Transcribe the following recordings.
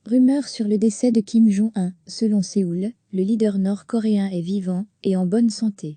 Rumeur sur le décès de Kim Jong-un. Selon Séoul, le leader nord-coréen est vivant et en bonne santé.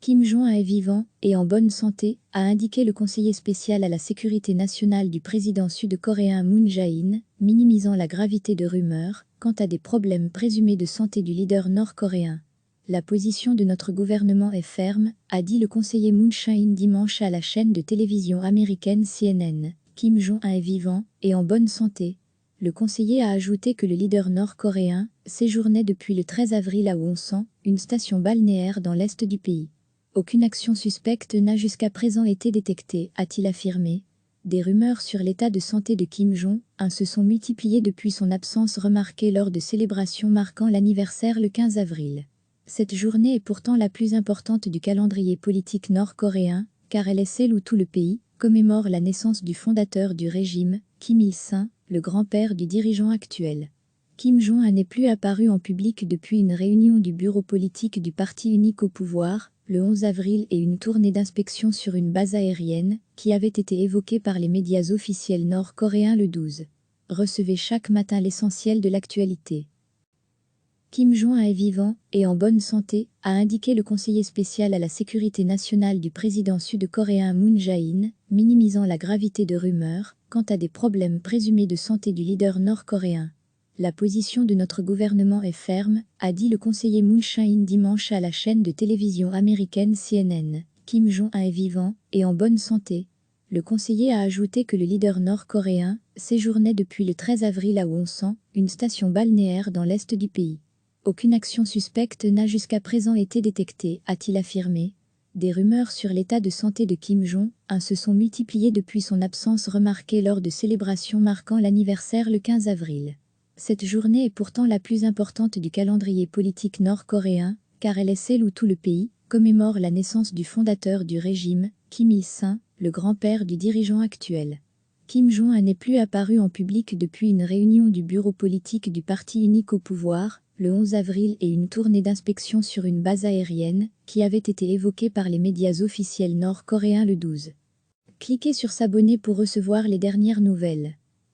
Kim Jong-un est vivant et en bonne santé, a indiqué le conseiller spécial à la sécurité nationale du président sud-coréen Moon Jae-in, minimisant la gravité de rumeurs quant à des problèmes présumés de santé du leader nord-coréen. La position de notre gouvernement est ferme, a dit le conseiller Moon Jae-in dimanche à la chaîne de télévision américaine CNN. Kim Jong-un est vivant et en bonne santé. Le conseiller a ajouté que le leader nord-coréen séjournait depuis le 13 avril à Wonsan, une station balnéaire dans l'est du pays. Aucune action suspecte n'a jusqu'à présent été détectée, a-t-il affirmé. Des rumeurs sur l'état de santé de Kim Jong-un se sont multipliées depuis son absence remarquée lors de célébrations marquant l'anniversaire le 15 avril. Cette journée est pourtant la plus importante du calendrier politique nord-coréen, car elle est celle où tout le pays commémore la naissance du fondateur du régime, Kim Il-sung, le grand-père du dirigeant actuel. Kim Jong-un n'est plus apparu en public depuis une réunion du bureau politique du parti unique au pouvoir, le 11 avril, et une tournée d'inspection sur une base aérienne, qui avait été évoquée par les médias officiels nord-coréens le 12. Recevez chaque matin l'essentiel de l'actualité. Kim Jong-un est vivant et en bonne santé, a indiqué le conseiller spécial à la sécurité nationale du président sud-coréen Moon Jae-in, minimisant la gravité de rumeurs quant à des problèmes présumés de santé du leader nord-coréen. La position de notre gouvernement est ferme, a dit le conseiller Moon Jae-in dimanche à la chaîne de télévision américaine CNN. Kim Jong-un est vivant et en bonne santé. Le conseiller a ajouté que le leader nord-coréen séjournait depuis le 13 avril à Wonsan, une station balnéaire dans l'est du pays. Aucune action suspecte n'a jusqu'à présent été détectée, a-t-il affirmé. Des rumeurs sur l'état de santé de Kim Jong-un se sont multipliées depuis son absence remarquée lors de célébrations marquant l'anniversaire le 15 avril. Cette journée est pourtant la plus importante du calendrier politique nord-coréen, car elle est celle où tout le pays commémore la naissance du fondateur du régime, Kim Il-sung, le grand-père du dirigeant actuel. Kim Jong-un n'est plus apparu en public depuis une réunion du bureau politique du parti unique au pouvoir, le 11 avril, et une tournée d'inspection sur une base aérienne, qui avait été évoquée par les médias officiels nord-coréens le 12. Cliquez sur s'abonner pour recevoir les dernières nouvelles.